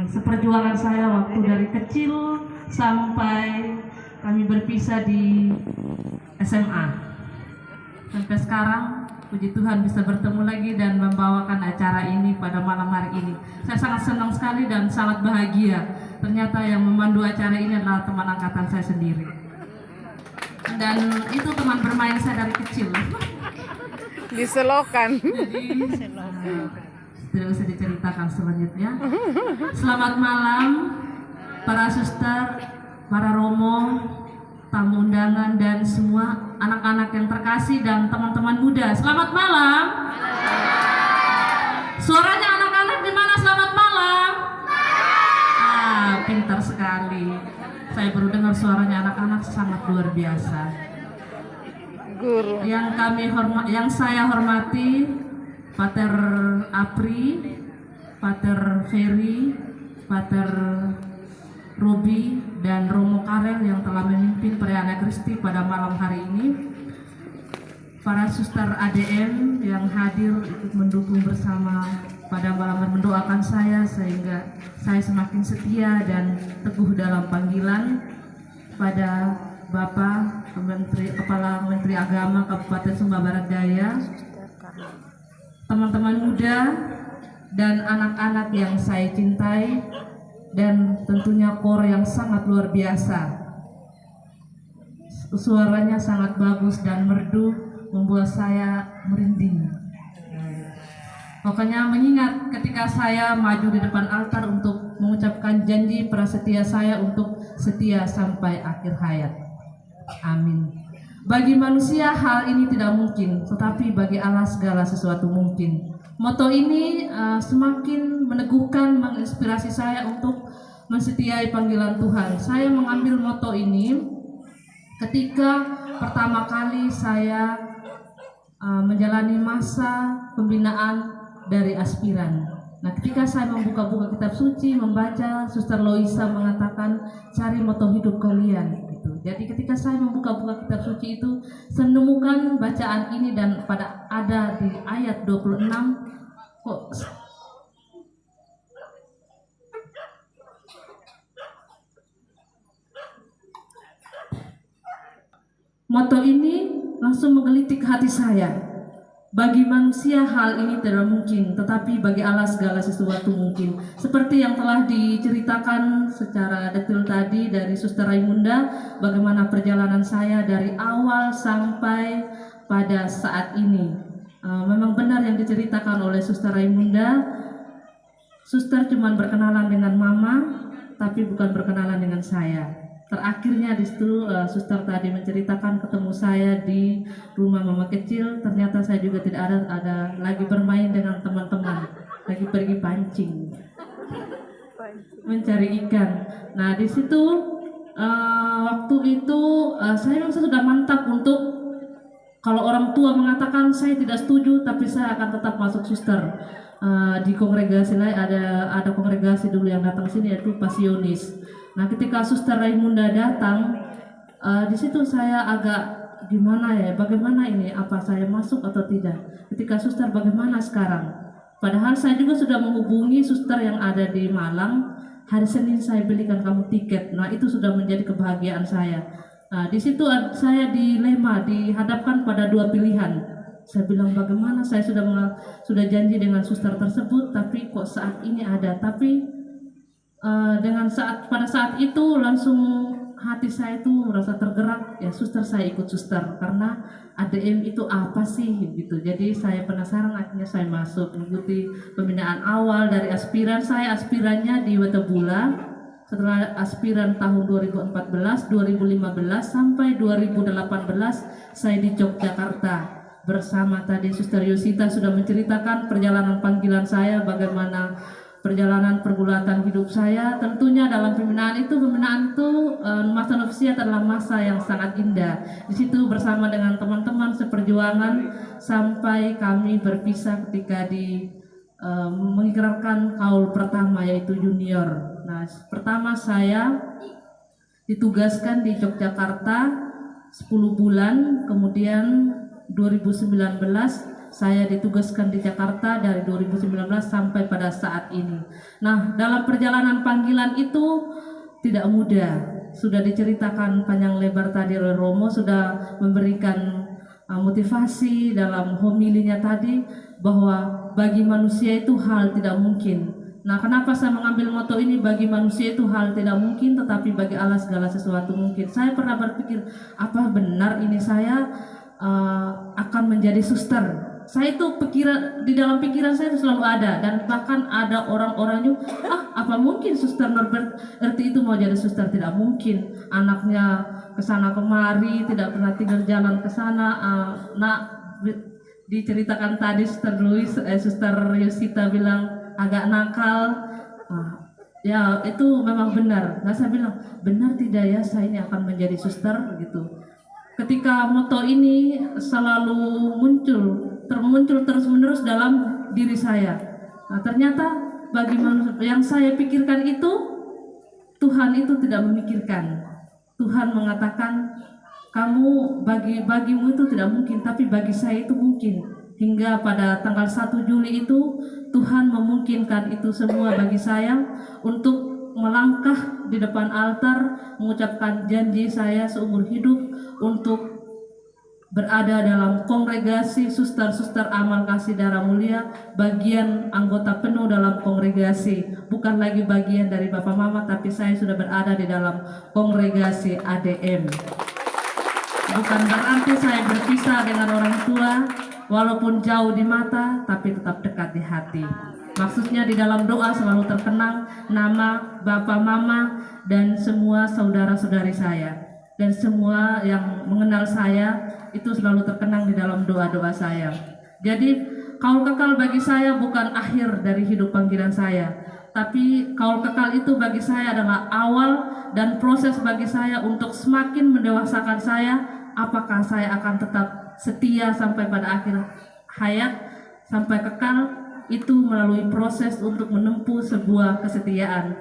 seperjuangan saya waktu dari kecil sampai kami berpisah di SMA. Sampai sekarang, puji Tuhan bisa bertemu lagi dan membawakan acara ini pada malam hari ini. Saya sangat senang sekali dan sangat bahagia. Ternyata yang memandu acara ini adalah teman angkatan saya sendiri. Dan itu teman bermain saya dari kecil. Diselokan. Jadi, tidak usah diceritakan selanjutnya. Selamat malam para suster, para romo, tamu undangan dan semua anak-anak yang terkasih dan teman-teman muda. Selamat malam. Suaranya anak-anak di mana? Selamat malam. Pintar sekali. Saya baru dengar suaranya anak-anak sangat luar biasa. Guru. Yang saya hormati Pater Apri, Pater Ferry, Pater Robi dan Romo Karel yang telah memimpin perayaan Kristi pada malam hari ini. Para suster ADM yang hadir ikut mendukung bersama pada malam hari, mendoakan saya sehingga saya semakin setia dan teguh dalam panggilan pada Bapak Kepala Menteri Agama Kabupaten Sumba Barat Daya, teman-teman muda dan anak-anak yang saya cintai, dan tentunya kor yang sangat luar biasa. Suaranya sangat bagus dan merdu, membuat saya merinding. Pokoknya mengingat ketika saya maju di depan altar untuk mengucapkan janji prasetia saya untuk setia sampai akhir hayat. Amin. Bagi manusia hal ini tidak mungkin, tetapi bagi Allah segala sesuatu mungkin. Moto ini semakin meneguhkan, menginspirasi saya untuk mensetiai panggilan Tuhan. Saya mengambil moto ini ketika pertama kali saya menjalani masa pembinaan dari aspiran. Nah, ketika saya membuka-buka kitab suci, membaca, Suster Loisa mengatakan cari moto hidup kalian. Gitu. Jadi ketika saya membuka-buka kitab suci itu, saya menemukan bacaan ini dan pada ada di ayat 26 kok moto ini langsung menggelitik hati saya. Bagi manusia hal ini tidak mungkin, tetapi bagi Allah segala sesuatu mungkin. Seperti yang telah diceritakan secara detail tadi dari Suster Raimunda, bagaimana perjalanan saya dari awal sampai pada saat ini. Memang benar yang diceritakan oleh Suster Raimunda, Suster cuma berkenalan dengan Mama, tapi bukan berkenalan dengan saya. Terakhirnya di situ Suster tadi menceritakan ketemu saya di rumah Mama kecil. Ternyata saya juga tidak ada lagi bermain dengan teman-teman, lagi pergi pancing, mencari ikan. Nah di situ waktu itu saya sudah mantap untuk kalau orang tua mengatakan saya tidak setuju, tapi saya akan tetap masuk suster. Di kongregasi lain ada kongregasi dulu yang datang sini yaitu Pasionis. Nah, ketika Suster Raimunda datang, di situ saya agak gimana ya, bagaimana ini, apa saya masuk atau tidak? Ketika Suster bagaimana sekarang? Padahal saya juga sudah menghubungi Suster yang ada di Malang, hari Senin saya belikan kamu tiket. Nah, itu sudah menjadi kebahagiaan saya. Nah, di situ saya dilema, dihadapkan pada dua pilihan. Saya bilang bagaimana, saya sudah janji dengan Suster tersebut, tapi kok saat ini ada, tapi pada saat itu langsung hati saya itu merasa tergerak, ya Suster saya ikut Suster karena ADM itu apa sih gitu. Jadi saya penasaran, akhirnya saya masuk mengikuti pembinaan awal dari aspiran. Saya aspirannya di Wetebula, setelah aspiran tahun 2014, 2015 sampai 2018 saya di Yogyakarta bersama tadi Suster Yosita sudah menceritakan perjalanan panggilan saya, bagaimana perjalanan pergulatan hidup saya. Tentunya dalam pembinaan itu masa novisiat adalah masa yang sangat indah. Di situ bersama dengan teman-teman seperjuangan sampai kami berpisah ketika mengikrarkan kaul pertama yaitu junior. Nah, pertama saya ditugaskan di Yogyakarta 10 bulan, kemudian 2019 saya ditugaskan di Jakarta dari 2019 sampai pada saat ini. Nah, dalam perjalanan panggilan itu tidak mudah. Sudah diceritakan panjang lebar tadi oleh Romo, sudah memberikan motivasi dalam homilinya tadi bahwa bagi manusia itu hal tidak mungkin. Nah, kenapa saya mengambil moto ini? Bagi manusia itu hal tidak mungkin, tetapi bagi Allah segala sesuatu mungkin. Saya pernah berpikir, apa benar ini saya akan menjadi suster? Saya itu di dalam pikiran saya itu selalu ada, dan bahkan ada orang-orang juga, apa mungkin suster Norbert Erti itu mau jadi suster? Tidak mungkin. Anaknya kesana kemari, tidak pernah tinggal jalan ke sana. Diceritakan tadi suster Yosita bilang agak nakal. Ya itu memang benar. Nah, saya bilang benar tidak ya saya ini akan menjadi suster gitu. Ketika moto ini selalu muncul terus menerus dalam diri saya. Nah, ternyata bagi manusia yang saya pikirkan itu, Tuhan itu tidak memikirkan. Tuhan mengatakan kamu bagimu itu tidak mungkin, tapi bagi saya itu mungkin. Hingga pada tanggal 1 Juli itu Tuhan memungkinkan itu semua bagi saya untuk melangkah di depan altar mengucapkan janji saya seumur hidup untuk berada dalam kongregasi suster-suster amal kasih darah mulia, bagian anggota penuh dalam kongregasi, bukan lagi bagian dari Bapak Mama, tapi saya sudah berada di dalam kongregasi ADM. Bukan berarti saya berpisah dengan orang tua, walaupun jauh di mata, tapi tetap dekat di hati. Maksudnya di dalam doa selalu terkenang nama Bapak Mama dan semua saudara-saudari saya. Dan semua yang mengenal saya itu selalu terkenang di dalam doa-doa saya. Jadi kaul kekal bagi saya bukan akhir dari hidup panggilan saya, tapi kaul kekal itu bagi saya adalah awal dan proses bagi saya untuk semakin mendewasakan saya. Apakah saya akan tetap setia sampai pada akhir hayat, sampai kekal, itu melalui proses untuk menempuh sebuah kesetiaan.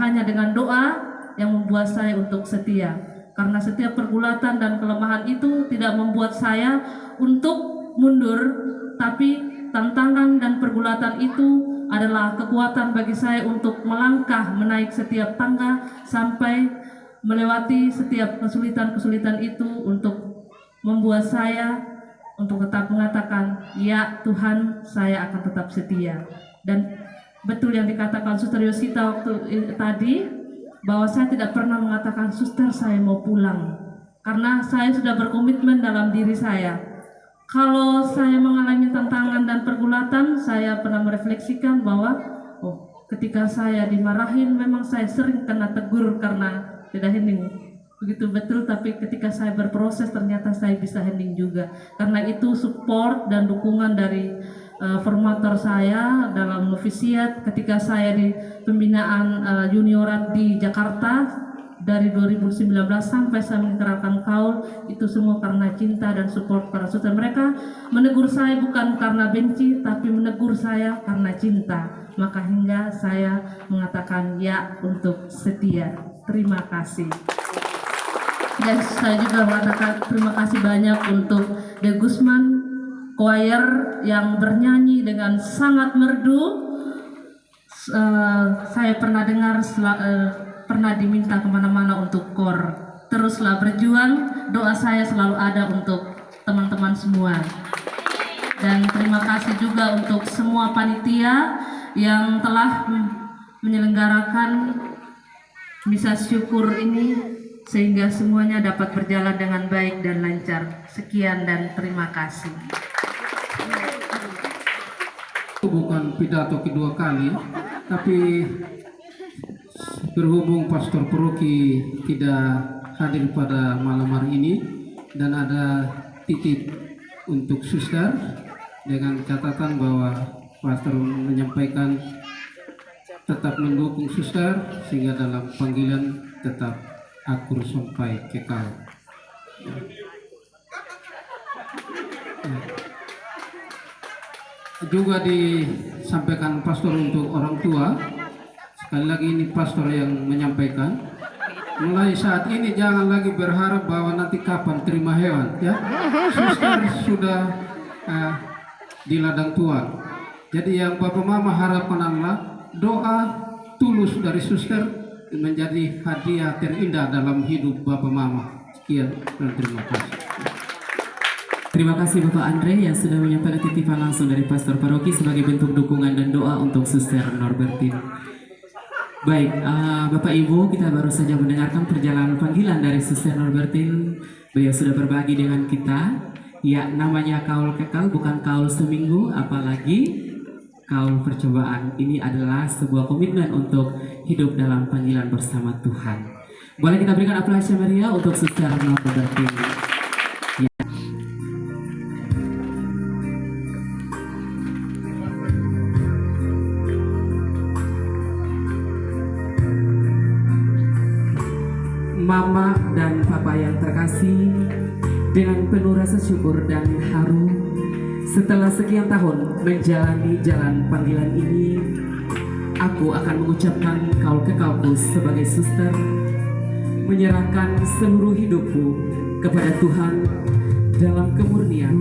Hanya dengan doa yang membuat saya untuk setia, karena setiap pergulatan dan kelemahan itu tidak membuat saya untuk mundur, tapi tantangan dan pergulatan itu adalah kekuatan bagi saya untuk melangkah menaik setiap tangga sampai melewati setiap kesulitan-kesulitan itu, untuk membuat saya untuk tetap mengatakan, ya Tuhan, saya akan tetap setia. Dan betul yang dikatakan Suster Yosita waktu tadi, bahwa saya tidak pernah mengatakan suster saya mau pulang, karena saya sudah berkomitmen dalam diri saya. Kalau saya mengalami tantangan dan pergulatan, saya pernah merefleksikan bahwa ketika saya dimarahin memang saya sering kena tegur karena tidak hening begitu betul, tapi ketika saya berproses ternyata saya bisa hening juga. Karena itu support dan dukungan dari formator saya dalam novisiat ketika saya di pembinaan juniorat di Jakarta dari 2019 sampai saya mengerahkan kaul, itu semua karena cinta dan support para suster. Mereka menegur saya bukan karena benci, tapi menegur saya karena cinta. Maka hingga saya mengatakan ya untuk setia. Terima kasih. Dan saya juga mengatakan terima kasih banyak untuk The Guzman Choir yang bernyanyi dengan sangat merdu. Saya pernah dengar, pernah diminta kemana-mana untuk kor. Teruslah berjuang, doa saya selalu ada untuk teman-teman semua. Dan terima kasih juga untuk semua panitia yang telah menyelenggarakan misa syukur ini, sehingga semuanya dapat berjalan dengan baik dan lancar. Sekian dan terima kasih. Bukan pidato kedua kali, tapi berhubung Pastor Paroki tidak hadir pada malam hari ini dan ada titip untuk suster dengan catatan bahwa Pastor menyampaikan tetap mendukung suster sehingga dalam panggilan tetap akur sampai kekal. Juga disampaikan pastor untuk orang tua. Sekali lagi ini pastor yang menyampaikan, mulai saat ini jangan lagi berharap bahwa nanti kapan terima hewan, ya. Suster sudah di ladang Tuhan. Jadi yang Bapak Mama harapkan adalah doa tulus dari suster menjadi hadiah terindah dalam hidup Bapak Mama. Sekian dan terima kasih. Terima kasih Bapak Andre yang sudah menyampaikan titipan langsung dari Pastor Paroki sebagai bentuk dukungan dan doa untuk Suster Norbertine. Baik, Bapak Ibu, kita baru saja mendengarkan perjalanan panggilan dari Suster Norbertine. Beliau sudah berbagi dengan kita. Ya, namanya kaul kekal bukan kaul seminggu, apalagi kaul percobaan. Ini adalah sebuah komitmen untuk hidup dalam panggilan bersama Tuhan. Boleh kita berikan aplaus yang meriah untuk Suster Norbertine. Mama dan Papa yang terkasih, dengan penuh rasa syukur dan haru, setelah sekian tahun menjalani jalan panggilan ini, aku akan mengucapkan kaul kekalku sebagai suster, menyerahkan seluruh hidupku kepada Tuhan dalam kemurnian,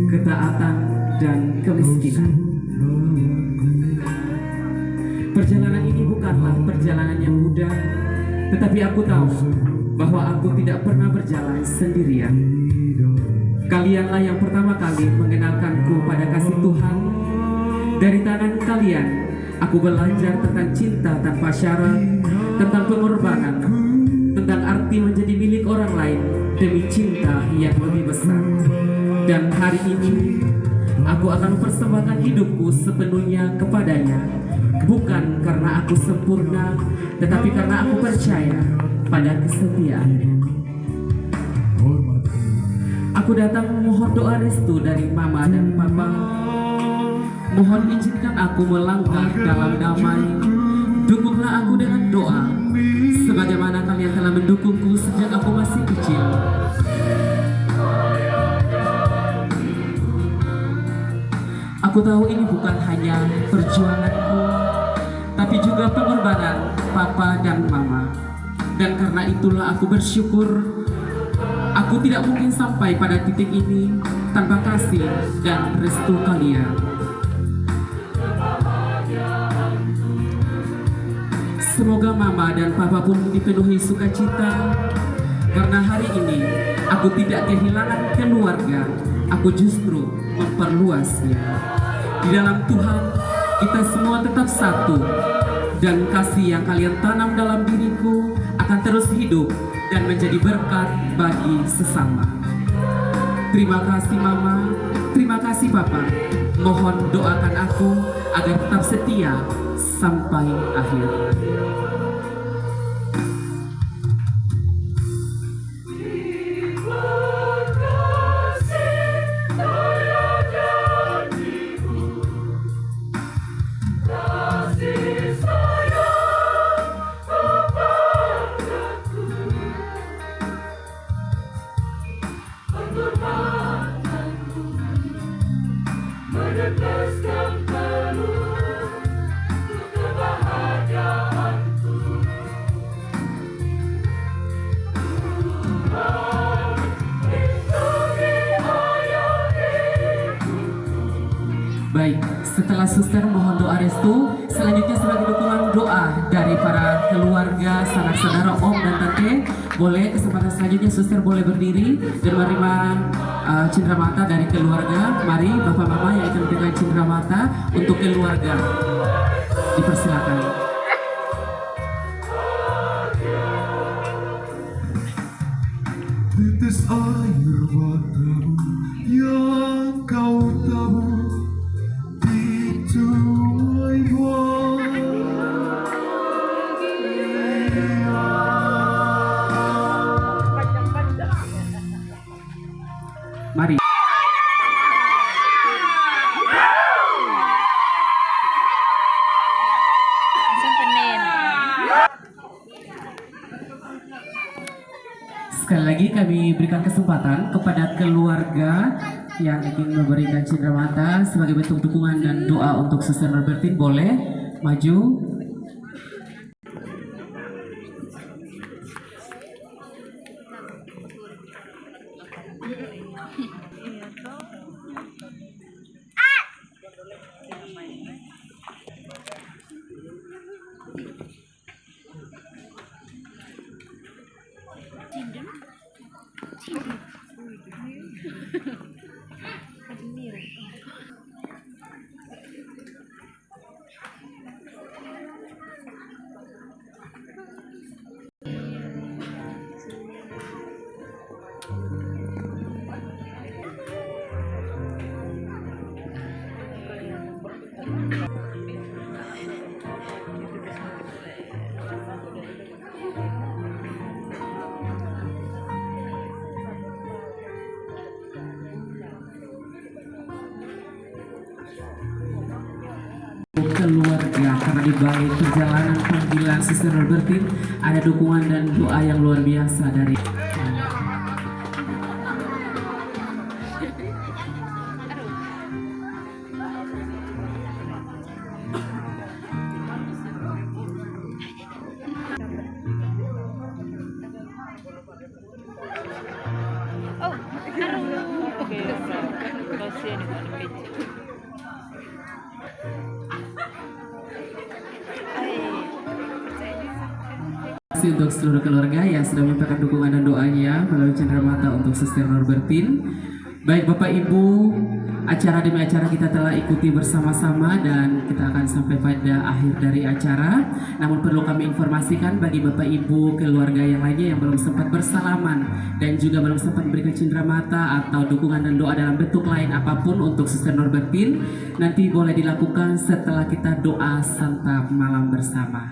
ketaatan, dan kemiskinan. Perjalanan ini bukanlah perjalanan yang mudah, tetapi aku tahu bahwa aku tidak pernah berjalan sendirian. Kalianlah yang pertama kali mengenalkanku pada kasih Tuhan. Dari tangan kalian, aku belajar tentang cinta tanpa syarat, tentang pengorbanan, tentang arti menjadi milik orang lain demi cinta yang lebih besar. Dan hari ini, aku akan mempersembahkan hidupku sepenuhnya kepadanya. Bukan karena aku sempurna, tetapi karena aku percaya pada kesetiaan. Aku datang memohon doa restu dari Mama dan Papa. Mohon izinkan aku melangkah dalam damai. Dukunglah aku dengan doa, sebagaimana kalian telah mendukungku sejak aku masih kecil. Aku tahu ini bukan hanya perjuanganku, tapi juga pengorbanan Papa dan Mama. Dan karena itulah aku bersyukur, aku tidak mungkin sampai pada titik ini tanpa kasih dan restu kalian. Semoga Mama dan Papa pun dipenuhi sukacita, karena hari ini aku tidak kehilangan keluarga, aku justru memperluasnya. Di dalam Tuhan, kita semua tetap satu, dan kasih yang kalian tanam dalam diriku akan terus hidup dan menjadi berkat bagi sesama. Terima kasih Mama, terima kasih Papa. Mohon doakan aku agar tetap setia sampai akhir. Baik, setelah suster mohon doa restu, selanjutnya sebagai dukungan doa dari para keluarga, sanak saudara, om dan tante, boleh kesempatan selanjutnya suster boleh berdiri dan menerima cindera mata dari keluarga. Mari Bapak Mama yang akan memberikan cindera mata untuk keluarga, dipersilakan. Tetes air matamu yang kau tabur di tuai Mari. Sekali lagi kami berikan kesempatan kepada keluarga yang ingin memberikan cindera mata sebagai bentuk dukungan dan doa untuk Suster Norbertine, boleh maju. keluarga, karena di balik perjalanan panggilan Sister Norbertine ada dukungan dan doa yang luar biasa dari kasih untuk seluruh keluarga yang sudah menyatakan dukungan dan doanya melalui cenderamata untuk Sister Norbertine. Baik Bapak Ibu, acara demi acara kita telah ikuti bersama-sama dan kita akan sampai pada akhir dari acara. Namun perlu kami informasikan bagi Bapak Ibu keluarga yang lainnya yang belum sempat bersalaman dan juga belum sempat memberikan cenderamata atau dukungan dan doa dalam bentuk lain apapun untuk Sister Norbertine, nanti boleh dilakukan setelah kita doa santap malam bersama.